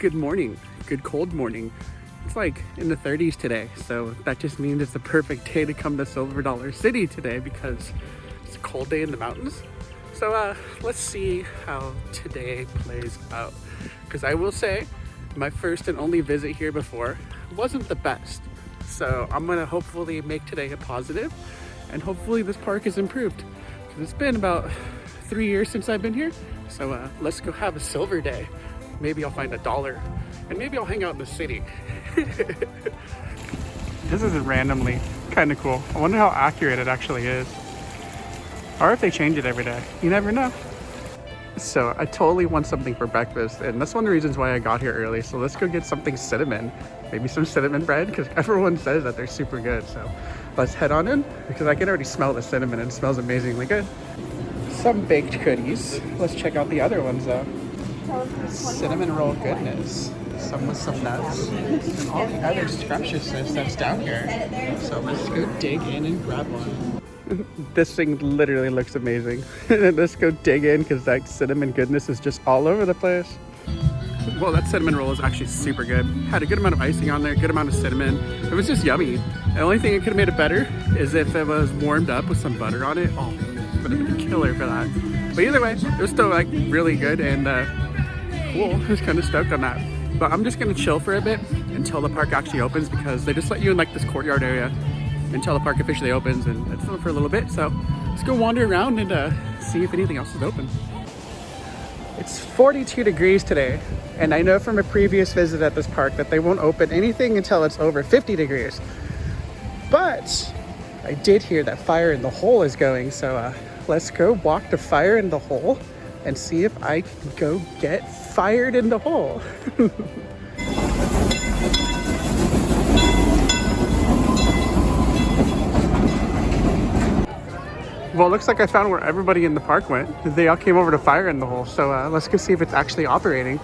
good morning, good cold morning. It's like in the 30s today, so that just means it's the perfect day to come to Silver Dollar City today because it's a cold day in the mountains. So let's see how today plays out. Because I will say, my first and only visit here before wasn't the best. So I'm gonna hopefully make today a positive, and hopefully this park is improved. Because it's been about 3 years since I've been here. So let's go have a silver day. Maybe I'll find $1 and maybe I'll hang out in the city. This is randomly kind of cool. I wonder how accurate it actually is. Or if they change it every day. You never know. So I totally want something for breakfast, and that's one of the reasons why I got here early. So let's go get something cinnamon. Maybe some cinnamon bread, because everyone says that they're super good. So let's head on in, because I can already smell the cinnamon and it smells amazingly good. Some baked goodies. Let's check out the other ones though. Cinnamon roll goodness. Some with some nuts. And all the other scrumptiousness that's down here. So let's go dig in and grab one. This thing literally looks amazing. Let's go dig in because that cinnamon goodness is just all over the place. Well, that cinnamon roll is actually super good. Had a good amount of icing on there, good amount of cinnamon. It was just yummy. The only thing that could have made it better is if it was warmed up with some butter on it. Oh, would have been a killer for that. But either way, it was still like really good and cool. I was kind of stoked on that. But I'm just gonna chill for a bit until the park actually opens, because they just let you in like this courtyard area until the park officially opens, and it's still for a little bit. So let's go wander around and see if anything else is open. It's 42 degrees today, and I know from a previous visit at this park that they won't open anything until it's over 50 degrees. But I did hear that Fire in the Hole is going, so let's go walk to Fire in the Hole and see if I can go get fired in the hole. Well, it looks like I found where everybody in the park went. They all came over to Fire in the Hole, so let's go see if it's actually operating.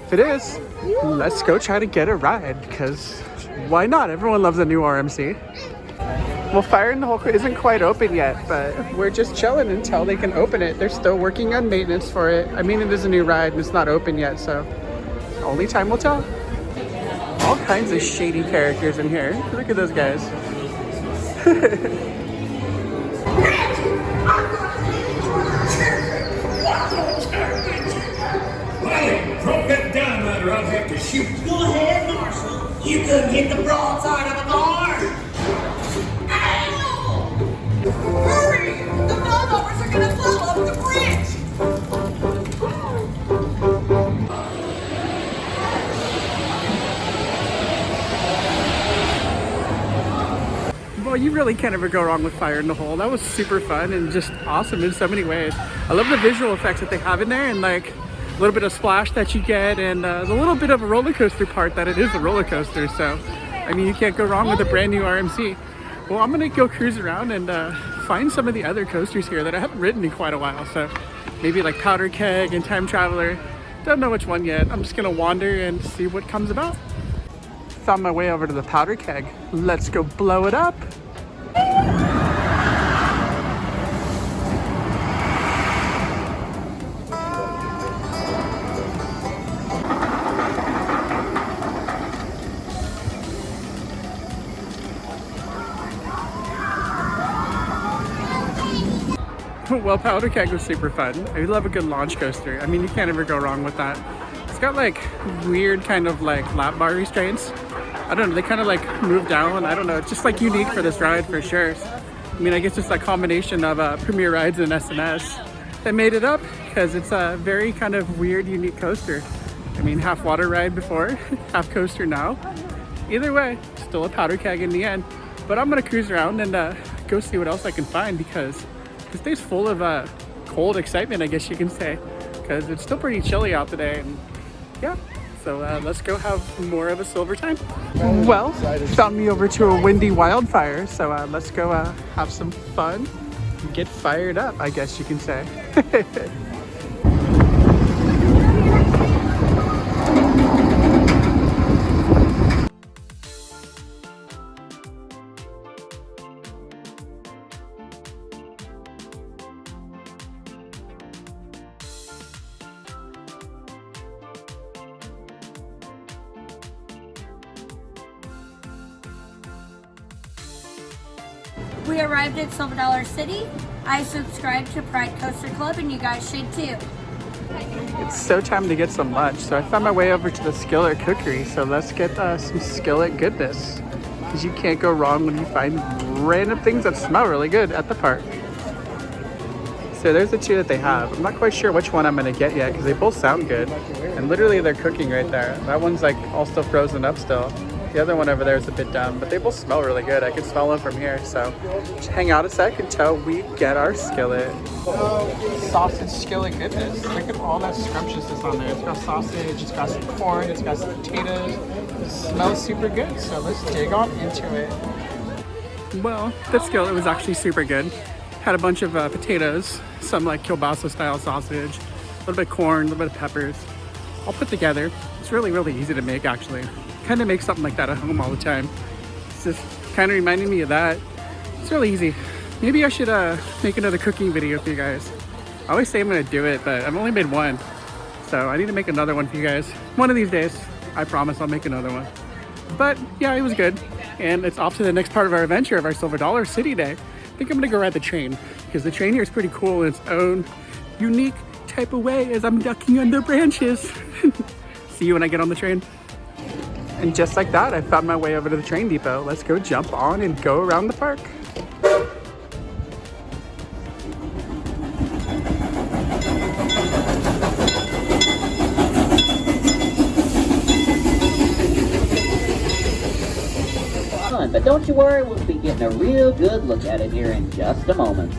If it is, let's go try to get a ride, because why not? Everyone loves a new RMC. Well, Fire in the Hole isn't quite open yet, but we're just chilling until they can open it. They're still working on maintenance for it. I mean, it is a new ride and it's not open yet, so only time will tell. All kinds of shady characters in here. Look at those guys. Drop that dynamite or I'll have to shoot. Go ahead, Marshall. You couldn't hit the broadside of a barn. Ow! Hurry! The mud-overs are gonna fall off the bridge! Well, you really can't ever go wrong with Fire in the Hole. That was super fun and just awesome in so many ways. I love the visual effects that they have in there, and like a little bit of splash that you get, and the little bit of a roller coaster part that it is a roller coaster. So, I mean, you can't go wrong with a brand new RMC. Well, I'm gonna go cruise around and find some of the other coasters here that I haven't ridden in quite a while. So maybe like Powder Keg and Time Traveler. Don't know which one yet. I'm just gonna wander and see what comes about. Found my way over to the Powder Keg. Let's go blow it up. Well, Powder Keg was super fun. I love a good launch coaster. I mean, you can't ever go wrong with that. It's got like weird kind of like lap bar restraints. I don't know, they kind of like move down. I don't know, it's just like unique for this ride for sure. I mean, I guess it's that combination of Premier Rides and SNS that made it up, because it's a very kind of weird, unique coaster. I mean, half water ride before, half coaster now. Either way, still a Powder Keg in the end. But I'm gonna cruise around and go see what else I can find, because this day's full of cold excitement, I guess you can say, because it's still pretty chilly out today. And yeah, so let's go have more of a silver time. Well, found me over to a windy wildfire, so let's go have some fun, get fired up, I guess you can say. We arrived at Silver Dollar City. I subscribed to Pride Coaster Club and you guys should too. It's so time to get some lunch, so I found my way over to the Skillet Cookery. So let's get some Skillet goodness, because you can't go wrong when you find random things that smell really good at the park. So there's the two that they have. I'm not quite sure which one I'm gonna get yet because they both sound good. And literally they're cooking right there. That one's like all still frozen up still. The other one over there is a bit done, but they both smell really good. I can smell them from here. So just hang out a sec until we get our skillet. Sausage skillet goodness. Look at all that scrumptiousness on there. It's got sausage, it's got some corn, it's got some potatoes. It smells super good. So let's dig on into it. Well, the skillet was actually super good. Had a bunch of potatoes, some like kielbasa style sausage, a little bit of corn, a little bit of peppers, all put together. It's really, really easy to make actually. Kind of make something like that at home all the time. It's just kind of reminding me of that. It's really easy. Maybe I should make another cooking video for you guys. I always say I'm gonna do it, but I've only made one. So I need to make another one for you guys. One of these days, I promise I'll make another one. But yeah, it was good. And it's off to the next part of our adventure of our Silver Dollar City day. I think I'm gonna go ride the train because the train here is pretty cool in its own unique type of way as I'm ducking under branches. See you when I get on the train. And just like that, I found my way over to the train depot. Let's go jump on and go around the park. But don't you worry, we'll be getting a real good look at it here in just a moment.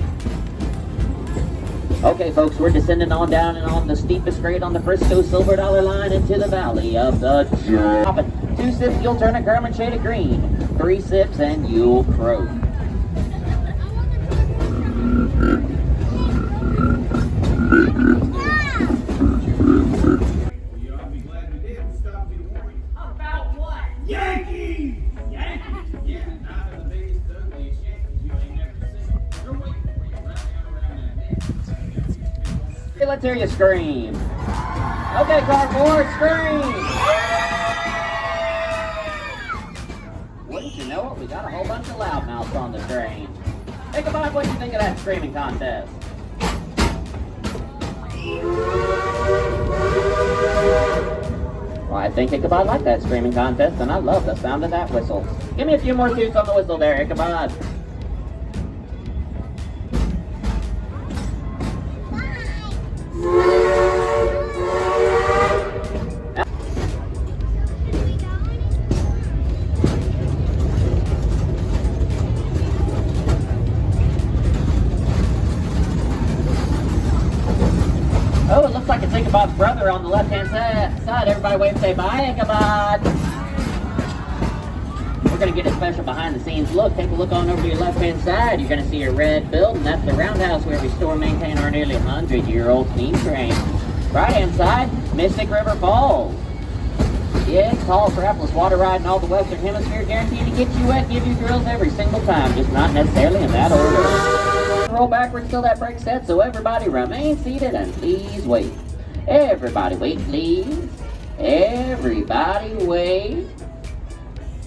Okay, folks, we're descending on down and on the steepest grade on the Frisco Silver Dollar line into the valley of the Drop. 2 sips, you'll turn a Carmen shade of green. 3 sips, and you'll croak. About what? Yankees! Yankees? Yeah, neither the biggest, ugliest Yankees you ain't never seen. They're waiting for you right down around that net. Let's hear you scream. Okay, car 4, scream! Wouldn't you know it, we got a whole bunch of loudmouths on the train. Think about what you think of that screaming contest. Well, I think Ichabod liked that screaming contest, and I love the sound of that whistle. Give me a few more toots on the whistle there, Ichabod. Oh, it looks like it's Ichabod's brother on the left-hand side. Everybody wave, say bye, Ichabod. We're going to get a special behind-the-scenes look. Take a look on over to your left-hand side. You're going to see a red building. That's the roundhouse where we store and maintain our nearly 100-year-old steam train. Right-hand side, Mystic River Falls. Yes, tall, crapless water ride in all the Western Hemisphere, guaranteed to get you wet, give you thrills every single time, just not necessarily in that order. Roll backwards till that brake set, so everybody remain seated and please wait. Everybody wait, please. Everybody wait.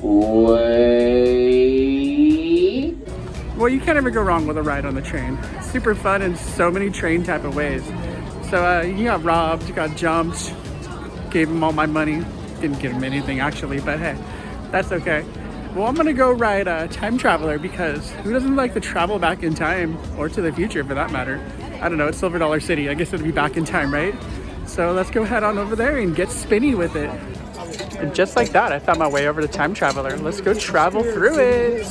Wait. Well, you can't ever go wrong with a ride on the train. It's super fun in so many train type of ways. So you got robbed, you got jumped, gave him all my money. Didn't give him anything actually, but hey, that's okay. Well, I'm gonna go ride Time Traveler because who doesn't like to travel back in time or to the future for that matter? I don't know, it's Silver Dollar City. I guess it'll be back in time, right? So let's go head on over there and get spinny with it. And just like that, I found my way over to Time Traveler. Let's go travel through it.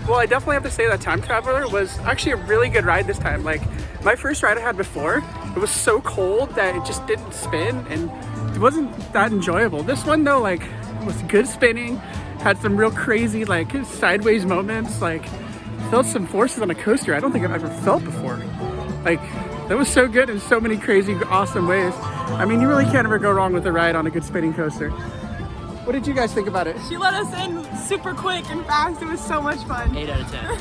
Well, I definitely have to say that Time Traveler was actually a really good ride this time. Like, my first ride I had before, it was so cold that it just didn't spin and it wasn't that enjoyable. This one though, like, was good spinning, had some real crazy, like, sideways moments, like, felt some forces on a coaster I don't think I've ever felt before. Like, That was so good in so many crazy, awesome ways. I mean, you really can't ever go wrong with a ride on a good spinning coaster. What did you guys think about it? She let us in super quick and fast. It was so much fun. 8 out of 10.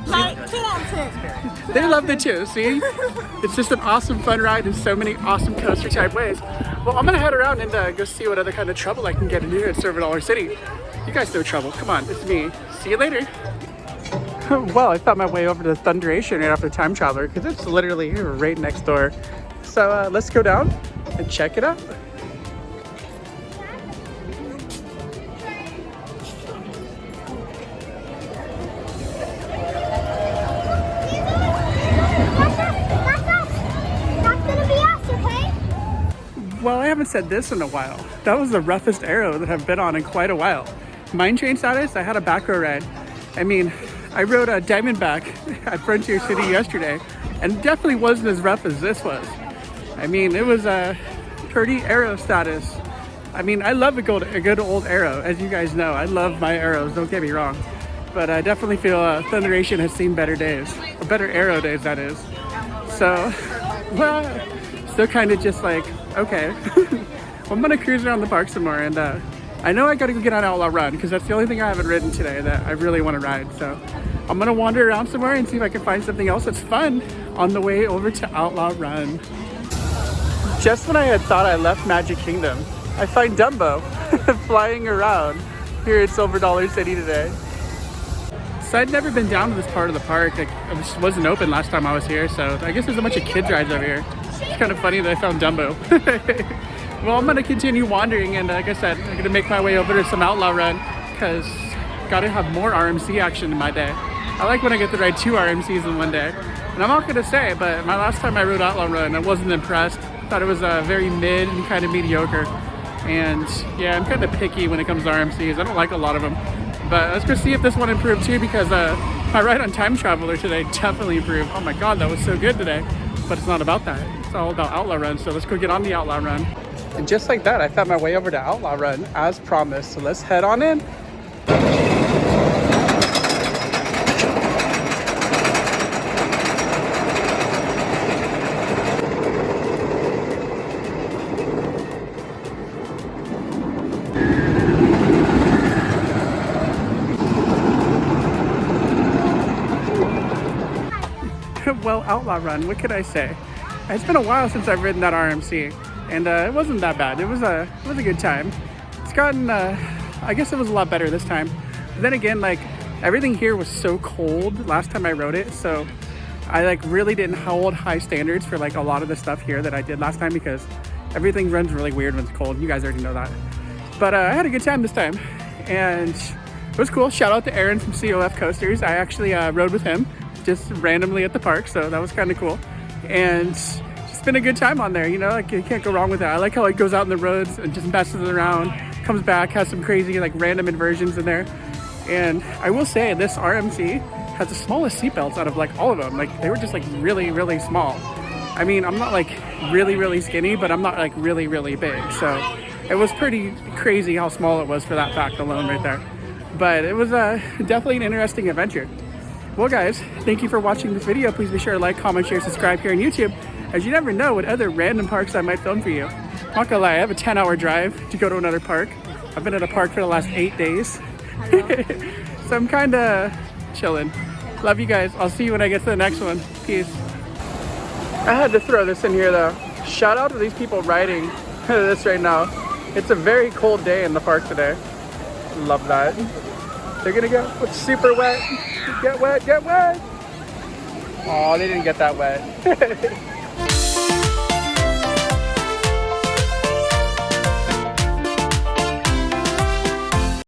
10 out of 10. They loved it too, see? It's just an awesome fun ride in so many awesome coaster type ways. Well, I'm gonna head around and go see what other kind of trouble I can get in here at Silver Dollar City. You guys know trouble, come on, it's me. See you later. Well, I found my way over to Thunderation right after Time Traveler because it's literally here right next door. So let's go down and check it out. Well, I haven't said this in a while. That was the roughest arrow that I've been on in quite a while. Mine train status, I had a back row ride. I mean, I rode a Diamondback at Frontier City yesterday and definitely wasn't as rough as this was. I mean, it was a pretty arrow status. I mean, I love a good old arrow, as you guys know. I love my arrows, don't get me wrong. But I definitely feel Thunderation has seen better days, or better arrow days, that is. So, well, still kind of just like, okay. I'm gonna cruise around the park some more, and I know I gotta go get on Outlaw Run because that's the only thing I haven't ridden today that I really want to ride. So I'm gonna wander around somewhere and see if I can find something else that's fun on the way over to Outlaw Run. Just when I had thought I left Magic Kingdom, I find Dumbo flying around here at Silver Dollar City today. So I'd never been down to this part of the park. It wasn't open last time I was here, so I guess there's a bunch of kids rides over here. It's kind of funny that I found Dumbo. Well, I'm gonna continue wandering, and like I said, I'm gonna make my way over to some Outlaw Run because gotta have more RMC action in my day. I like when I get to ride 2 RMCs in one day. And I'm not gonna say, but my last time I rode Outlaw Run, I wasn't impressed. Thought it was very mid and kind of mediocre. And yeah, I'm kind of picky when it comes to RMCs. I don't like a lot of them. But let's go see if this one improved too, because my ride on Time Traveler today definitely improved. Oh my God, that was so good today. But it's not about that. It's all about Outlaw Run. So let's go get on the Outlaw Run. And just like that, I found my way over to Outlaw Run as promised. So let's head on in. Well, Outlaw Run, what could I say? It's been a while since I've ridden that RMC, and it wasn't that bad. It was a good time. It's gotten, I guess it was a lot better this time. But then again, like, everything here was so cold last time I rode it, so I like really didn't hold high standards for like a lot of the stuff here that I did last time because everything runs really weird when it's cold. You guys already know that. But I had a good time this time, and it was cool. Shout out to Aaron from COF Coasters. I actually rode with him just randomly at the park, so that was kind of cool. And just been a good time on there, you know, like you can't go wrong with that. I like how it goes out in the roads and just messes around, comes back, has some crazy like random inversions in there. And I will say this RMC has the smallest seatbelts out of like all of them. Like they were just like really, really small. I mean, I'm not like really, really skinny, but I'm not like really, really big. So it was pretty crazy how small it was for that fact alone right there. But it was definitely an interesting adventure. Well guys, thank you for watching this video. Please be sure to like, comment, share, subscribe here on YouTube, as you never know what other random parks I might film for you. Not gonna lie, I have a 10-hour drive to go to another park. I've been at a park for the last 8 days. So I'm kinda chilling. Love you guys. I'll see you when I get to the next one. Peace. I had to throw this in here though. Shout out to these people riding this right now. It's a very cold day in the park today. Love that. They're gonna go with super wet. Get wet, get wet. Oh, they didn't get that wet.